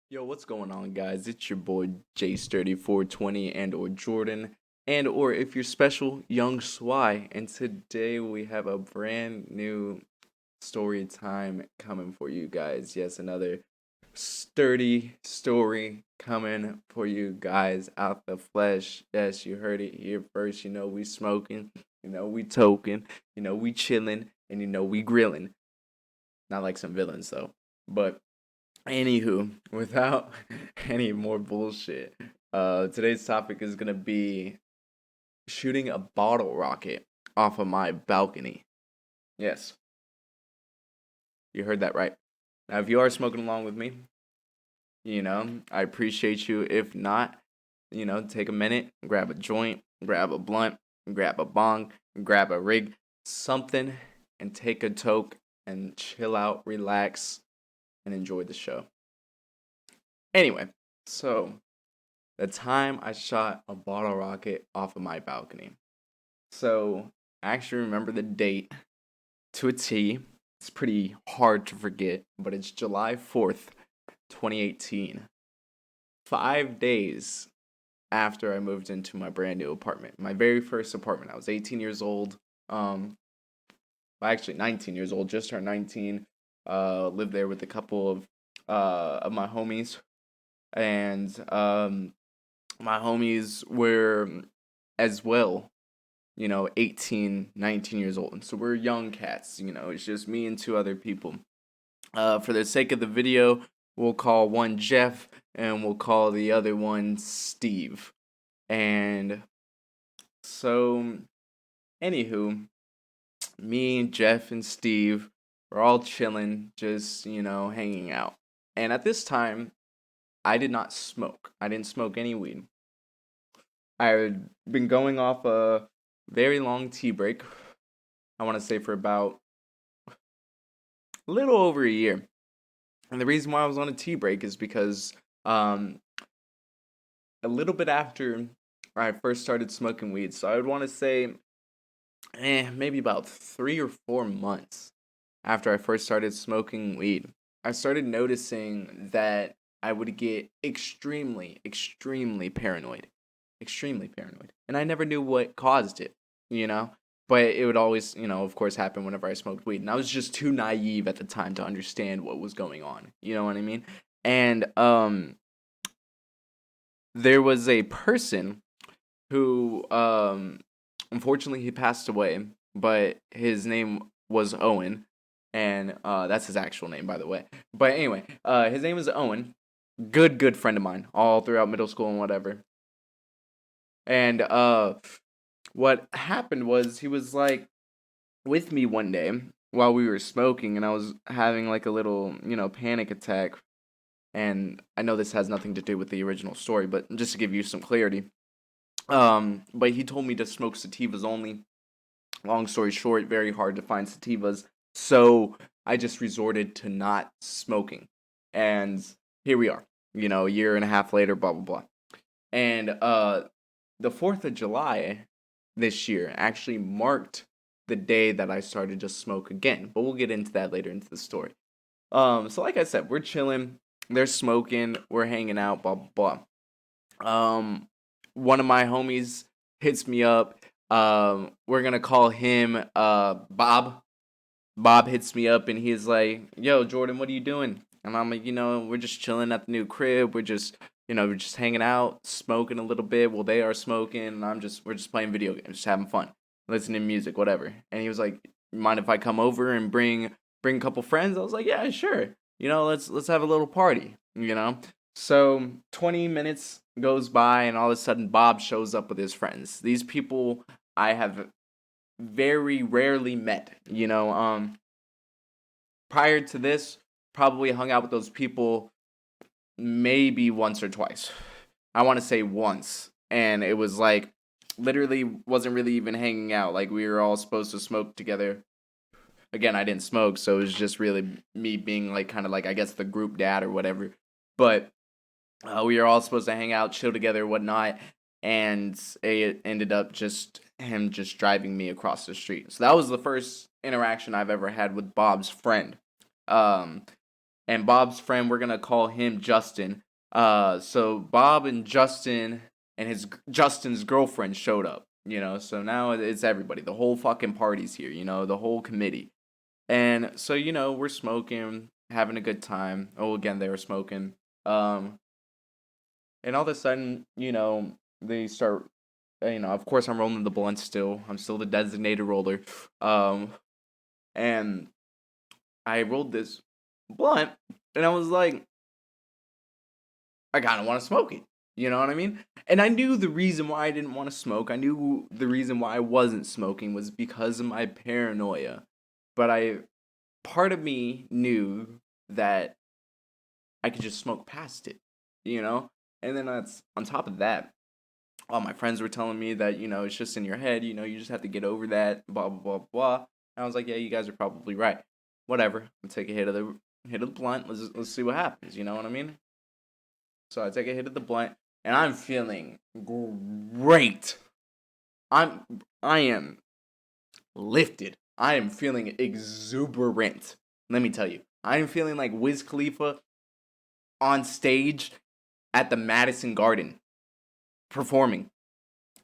Yo, what's going on, guys? It's your boy J3420 and or Jordan, and or if you're special, young Sweye. And today we have a brand new story time coming for you guys. Yes, another sturdy story coming for you guys out the flesh. Yes, you heard it here first. We smoking, we toking, we chilling, and we grilling. Not like some villains though, but anywho, without any more bullshit, today's topic is gonna be shooting a bottle rocket off of my balcony. Yes, you heard that right. Now, if you are smoking along with me, I appreciate you. If not, take a minute, grab a joint, grab a blunt, grab a bong, grab a rig, something, and take a toke and chill out, relax, and enjoy the show. Anyway, so the time I shot a bottle rocket off of my balcony. So I actually remember the date to a T. It's pretty hard to forget, but it's July 4th, 2018. 5 days after I moved into my brand new apartment. My very first apartment. I was 18 years old. Actually 19 years old, just turned 19. Lived there with a couple of my homies. And my homies were as well, 18, 19 years old. And so we're young cats, it's just me and two other people. For the sake of the video, we'll call one Jeff and we'll call the other one Steve. And so, anywho, me, Jeff, and Steve were all chilling, just, hanging out. And at this time, I did not smoke. I didn't smoke any weed. I had been going off a very long tea break. I want to say for about a little over a year. And the reason why I was on a tea break is because a little bit after I first started smoking weed, so I would want to say maybe about 3 or 4 months after I first started smoking weed, I started noticing that I would get extremely, extremely paranoid. Extremely paranoid. And I never knew what caused it, you know? But it would always, of course, happen whenever I smoked weed. And I was just too naive at the time to understand what was going on. You know what I mean? And there was a person who, unfortunately, he passed away, but his name was Owen. And that's his actual name, by the way. But anyway, his name is Owen. Good friend of mine, all throughout middle school and whatever. And what happened was he was like with me one day while we were smoking, and I was having like a little, panic attack. And I know this has nothing to do with the original story, but just to give you some clarity. But he told me to smoke sativas only. Long story short, very hard to find sativas. So I just resorted to not smoking. And here we are, a year and a half later, blah, blah, blah. And the 4th of July this year actually marked the day that I started to smoke again. But we'll get into that later into the story. So like I said, we're chilling. They're smoking. We're hanging out, blah, blah, blah. One of my homies hits me up. We're going to call him Bob. Bob hits me up and he's like, "Yo, Jordan, what are you doing?" And I'm like, we're just chilling at the new crib. We're just hanging out, smoking a little bit. Well, they are smoking, and we're just playing video games, just having fun, listening to music, whatever. And he was like, "Mind if I come over and bring a couple friends?" I was like, "Yeah, sure. Let's have a little party. So 20 minutes goes by, and all of a sudden, Bob shows up with his friends. These people I have very rarely met. Prior to this, probably hung out with those people maybe once or twice. I want to say once. And it was like, literally wasn't really even hanging out. Like, we were all supposed to smoke together. Again, I didn't smoke, so it was just really me being like, kind of like, I guess, the group dad or whatever. But we were all supposed to hang out, chill together, whatnot. And it ended up just him just driving me across the street. So that was the first interaction I've ever had with Bob's friend. Um, and Bob's friend, we're gonna call him Justin. So Bob and Justin and Justin's girlfriend showed up. So now it's everybody. The whole fucking party's here. The whole committee. And so we're smoking, having a good time. Oh, again, they were smoking. And all of a sudden, they start. Of course, I'm rolling the blunt still. I'm still the designated roller. And I rolled this blunt, and I was like, I kind of want to smoke it. You know what I mean? And I knew the reason why I didn't want to smoke. I knew the reason why I wasn't smoking was because of my paranoia. But part of me knew that I could just smoke past it, And then that's on top of that. All my friends were telling me that it's just in your head. You just have to get over that. Blah blah blah blah. And I was like, yeah, you guys are probably right. Whatever. I'll take a hit of the blunt. Let's see what happens. You know what I mean? So I take a hit of the blunt, and I'm feeling great. I am lifted. I am feeling exuberant. Let me tell you, I am feeling like Wiz Khalifa on stage at the Madison Garden performing,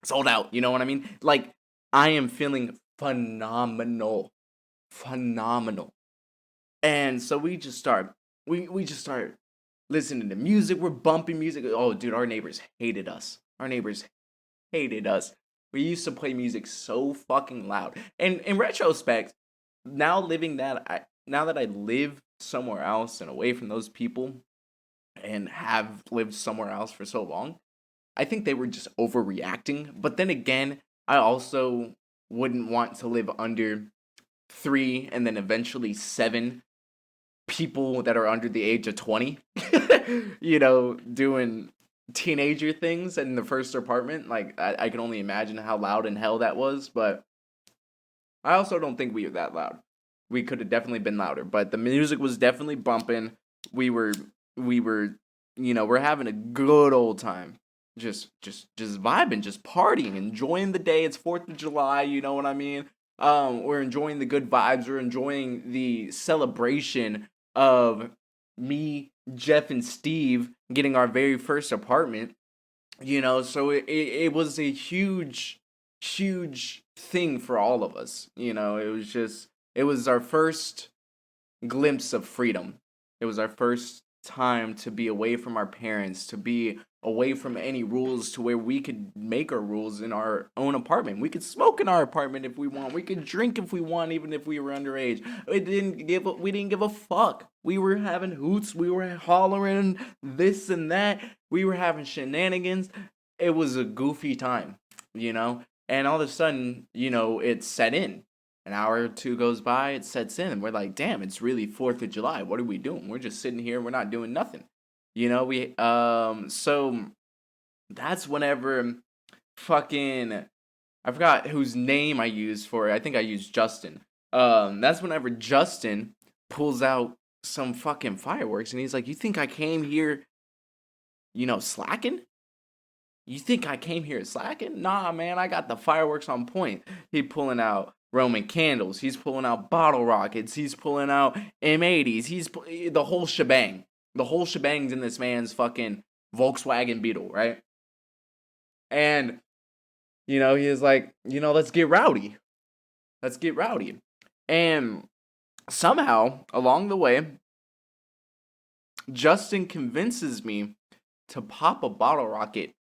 sold out. You know what I mean? Like, I am feeling phenomenal. And so we just start listening to music. We're bumping music. Oh, dude, our neighbors hated us. We used to play music so fucking loud. And in retrospect, now that I live somewhere else and away from those people and have lived somewhere else for so long, I think they were just overreacting. But then again, I also wouldn't want to live under 3 and then eventually 7 people that are under the age of 20, doing teenager things in the first apartment. Like, I can only imagine how loud in hell that was, but I also don't think we were that loud. We could have definitely been louder, but the music was definitely bumping. We were, we're having a good old time. Just vibing, just partying, enjoying the day. It's 4th of July, you know what I mean? We're enjoying the good vibes. We're enjoying the celebration of me, Jeff, and Steve getting our very first apartment. So it was a huge thing for all of us. It was our first glimpse of freedom. It was our first time to be away from our parents, to be away from any rules, to where we could make our rules in our own apartment. We could smoke in our apartment if we want. We could drink if we want, even if we were underage. We didn't give a fuck. We were having hoots. We were hollering this and that. We were having shenanigans. It was a goofy time, And all of a sudden, it set in. An hour or two goes by, it sets in, and we're like, damn, it's really 4th of July. What are we doing? We're just sitting here, we're not doing nothing. So that's whenever fucking, I forgot whose name I used for it. I think I used Justin. That's whenever Justin pulls out some fucking fireworks, and he's like, you think I came here, slacking? You think I came here slacking? Nah, man, I got the fireworks on point. He pulling out Roman candles. He's pulling out bottle rockets. He's pulling out M80s. The whole shebang. The whole shebang's in this man's fucking Volkswagen Beetle, right? And, he is like, let's get rowdy. Let's get rowdy. And somehow, along the way, Justin convinces me to pop a bottle rocket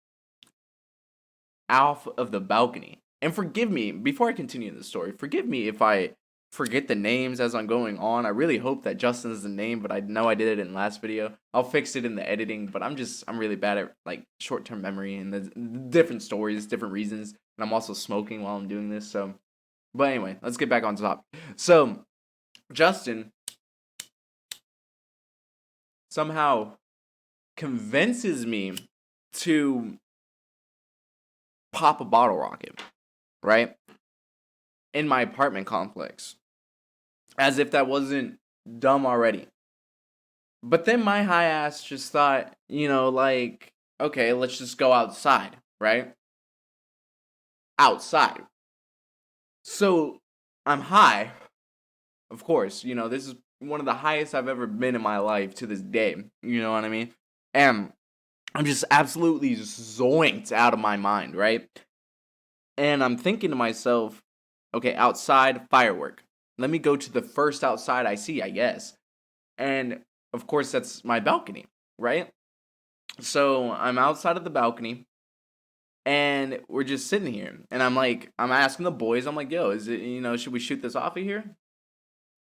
off of the balcony. And forgive me, before I continue the story, forgive me if I forget the names as I'm going on. I really hope that Justin's the name, but I know I did it in the last video. I'll fix it in the editing, but I'm really bad at like short-term memory and the different stories, different reasons. And I'm also smoking while I'm doing this, so. But anyway, let's get back on top. So, Justin somehow convinces me to pop a bottle rocket, right? In my apartment complex. As if that wasn't dumb already. But then my high ass just thought, okay, let's just go outside, right? Outside. So I'm high, of course. This is one of the highest I've ever been in my life to this day. You know what I mean? And I'm just absolutely zoinked out of my mind, right? And I'm thinking to myself, okay, outside firework. Let me go to the first outside I see, I guess. And of course, that's my balcony, right? So I'm outside of the balcony and we're just sitting here. And I'm asking the boys, I'm like, yo, is it, should we shoot this off of here?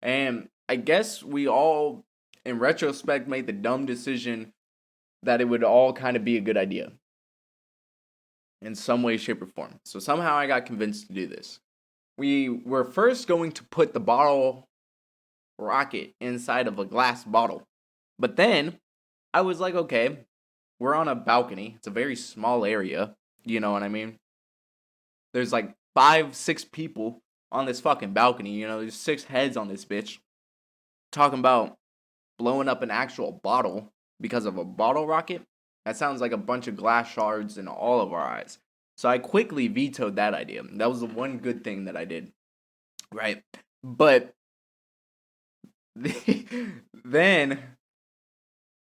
And I guess we all, in retrospect, made the dumb decision that it would all kind of be a good idea in some way, shape, or form. So somehow I got convinced to do this. We were first going to put the bottle rocket inside of a glass bottle. But then I was like, okay, we're on a balcony. It's a very small area. You know what I mean? There's like 5, 6 people on this fucking balcony. There's 6 heads on this bitch. Talking about blowing up an actual bottle because of a bottle rocket. That sounds like a bunch of glass shards in all of our eyes. So I quickly vetoed that idea. That was the one good thing that I did. Right? But then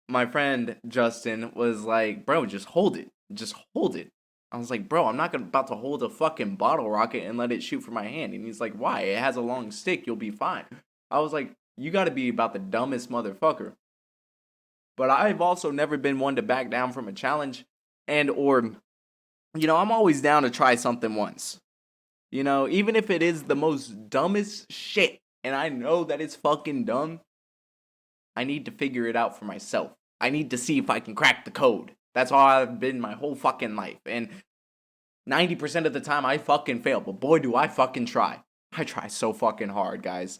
my friend Justin was like, bro, just hold it. Just hold it. I was like, bro, I'm not about to hold a fucking bottle rocket and let it shoot from my hand. And he's like, why? It has a long stick. You'll be fine. I was like, you got to be about the dumbest motherfucker. But I've also never been one to back down from a challenge or, I'm always down to try something once. Even if it is the most dumbest shit and I know that it's fucking dumb, I need to figure it out for myself. I need to see if I can crack the code. That's all I've been my whole fucking life. And 90% of the time I fucking fail. But boy, do I fucking try. I try so fucking hard, guys.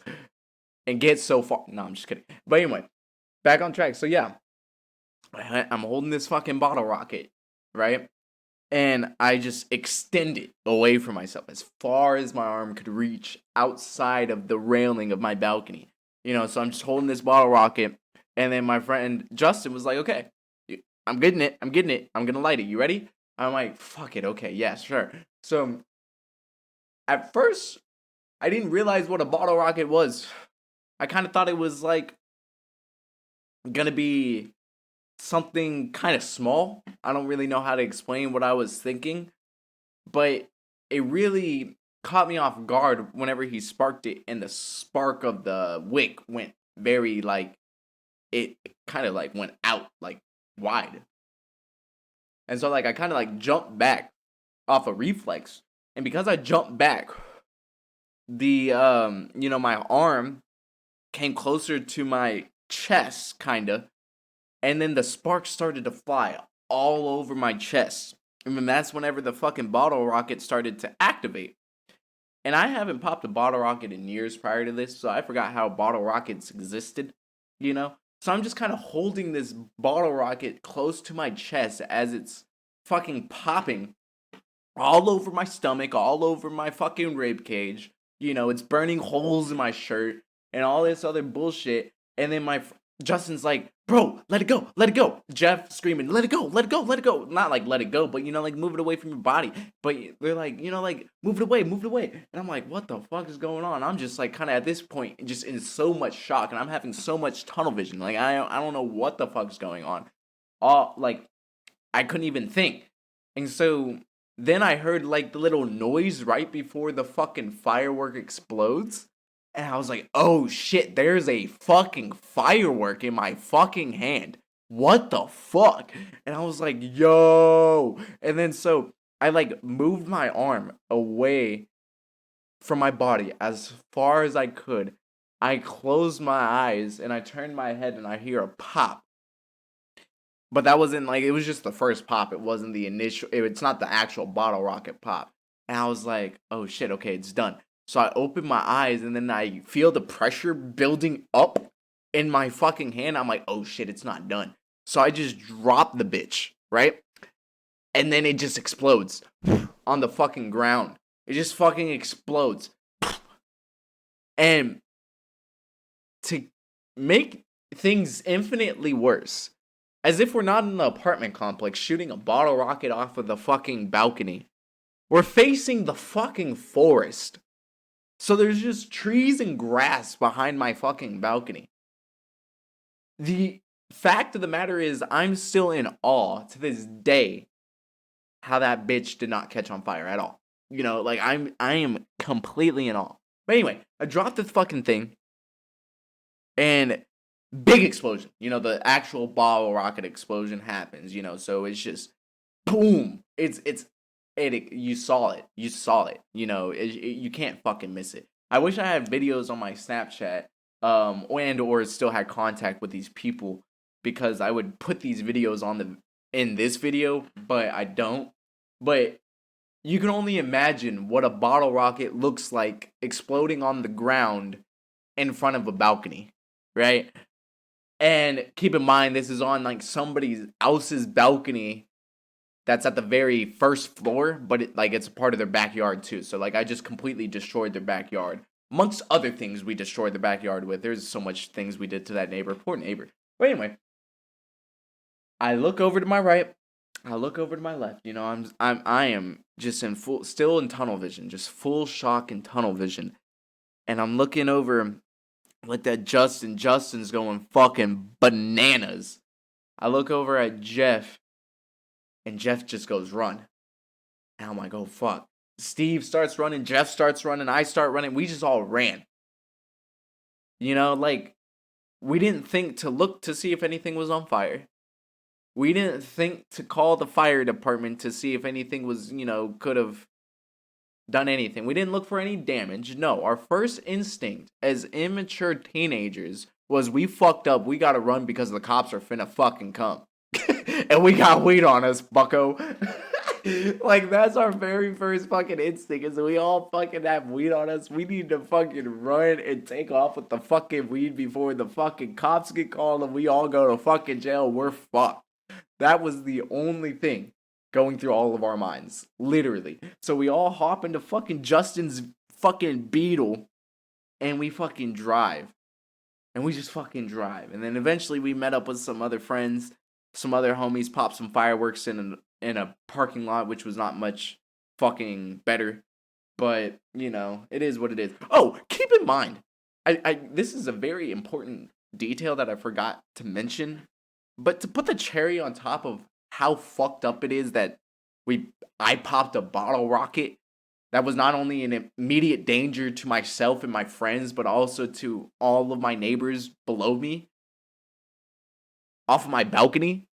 And get so far. No, I'm just kidding. But anyway, back on track. So yeah, I'm holding this fucking bottle rocket, right? And I just extend it away from myself as far as my arm could reach outside of the railing of my balcony. So I'm just holding this bottle rocket. And then my friend Justin was like, okay, I'm getting it. I'm going to light it. You ready? I'm like, fuck it. Okay, yeah, sure. So at first, I didn't realize what a bottle rocket was. I kind of thought it was like going to be something kind of small. I don't really know how to explain what I was thinking, but it really caught me off guard whenever he sparked it, and the spark of the wick went very it kind of went out wide. And so I kind of jumped back off a reflex, and because I jumped back, the my arm came closer to my chest kind of. And then the sparks started to fly all over my chest. And then that's whenever the fucking bottle rocket started to activate. And I haven't popped a bottle rocket in years prior to this, so I forgot how bottle rockets existed, So I'm just kind of holding this bottle rocket close to my chest as it's fucking popping all over my stomach, all over my fucking rib cage. It's burning holes in my shirt and all this other bullshit. And then Justin's like, bro, let it go. Jeff screaming, let it go. Not let it go, but move it away from your body. But they're like, move it away. And I'm like, what the fuck is going on? I'm just kind of at this point just in so much shock, and I'm having so much tunnel vision. I don't know what the fuck's going on. I couldn't even think. And so then I heard the little noise right before the fucking firework explodes. And I was like, oh shit, there's a fucking firework in my fucking hand. What the fuck? And I was like, yo. And then so I moved my arm away from my body as far as I could. I closed my eyes and I turned my head and I hear a pop. But that wasn't it was just the first pop. It wasn't the initial, it's not the actual bottle rocket pop. And I was like, oh shit, okay, it's done. So I open my eyes and then I feel the pressure building up in my fucking hand. I'm like, oh shit, it's not done. So I just drop the bitch, right? And then it just explodes on the fucking ground. It just fucking explodes. And to make things infinitely worse, as if we're not in an apartment complex shooting a bottle rocket off of the fucking balcony, we're facing the fucking forest. So there's just trees and grass behind my fucking balcony. The fact of the matter is, I'm still in awe to this day how that bitch did not catch on fire at all. You know, like I am completely in awe. But anyway, I dropped the fucking thing and big explosion. You know, the actual bottle rocket explosion happens, you know, so it's just boom. You saw it. You saw it. You know, you can't fucking miss it. I wish I had videos on my Snapchat and or still had contact with these people because I would put these videos on the in this video, but I don't. But you can only imagine what a bottle rocket looks like exploding on the ground in front of a balcony, right? And keep in mind, this is on like somebody else's balcony that's at the very first floor, but it's a part of their backyard too. So like I just completely destroyed their backyard. Amongst other things we destroyed the backyard with. There's so much things we did to that neighbor. Poor neighbor. But anyway, I look over to my right. I look over to my left. You know, I am just still in tunnel vision, just full shock and tunnel vision. And I'm looking over with that Justin. Justin's going fucking bananas. I look over at Jeff, and Jeff just goes run. And I'm like, oh fuck. Steve starts running, Jeff starts running, I start running. We just all ran. You know, like we didn't think to look to see if anything was on fire. We didn't think to call the fire department to see if anything was, you know, could have done anything. We didn't look for any damage. No, our first instinct as immature teenagers was we fucked up. We gotta run because the cops are finna fucking come. And we got weed on us, bucko. Like, that's our very first fucking instinct is we all fucking have weed on us. We need to fucking run and take off with the fucking weed before the fucking cops get called and we all go to fucking jail. We're fucked. That was the only thing going through all of our minds. Literally. So we all hop into fucking Justin's fucking Beetle and we fucking drive. And we just fucking drive. And then eventually we met up with some other friends, some other homies, popped some fireworks in a parking lot, which was not much fucking better. But, you know, it is what it is. Oh, keep in mind, this is a very important detail that I forgot to mention. But to put the cherry on top of how fucked up it is that I popped a bottle rocket that was not only an immediate danger to myself and my friends, but also to all of my neighbors below me off of my balcony.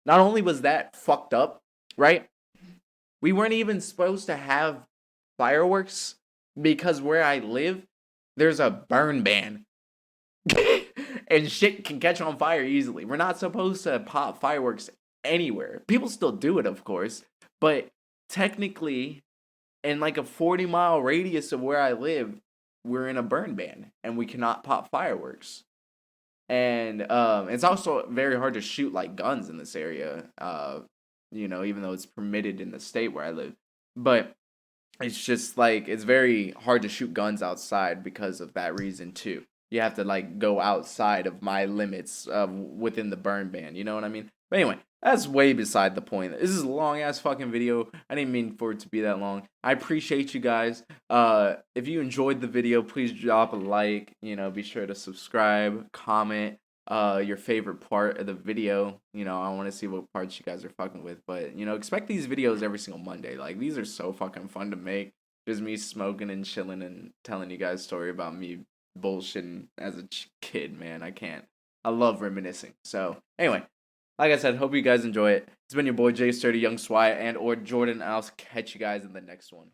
Not only was that fucked up, right? We weren't even supposed to have fireworks because where I live, there's a burn ban. And shit can catch on fire easily. We're not supposed to pop fireworks anywhere. People still do it, of course. But technically, in like a 40-mile radius of where I live, we're in a burn ban. And we cannot pop fireworks. And it's also very hard to shoot like guns in this area. You know, even though it's permitted in the state where I live. But it's just like, it's very hard to shoot guns outside because of that reason too. You have to like go outside of my limits within the burn ban. You know what I mean? But anyway, that's way beside the point. This is a long ass fucking video. I didn't mean for it to be that long. I appreciate you guys. If you enjoyed the video, please drop a like. You know, be sure to subscribe, comment your favorite part of the video. You know, I want to see what parts you guys are fucking with. But you know, expect these videos every single Monday. Like, these are so fucking fun to make. Just me smoking and chilling and telling you guys a story about me bullshitting as a kid, man. I love reminiscing. So anyway, like I said, hope you guys enjoy it. It's been your boy Jay Sturdy, Young Sweye, and or Jordan. I'll catch you guys in the next one.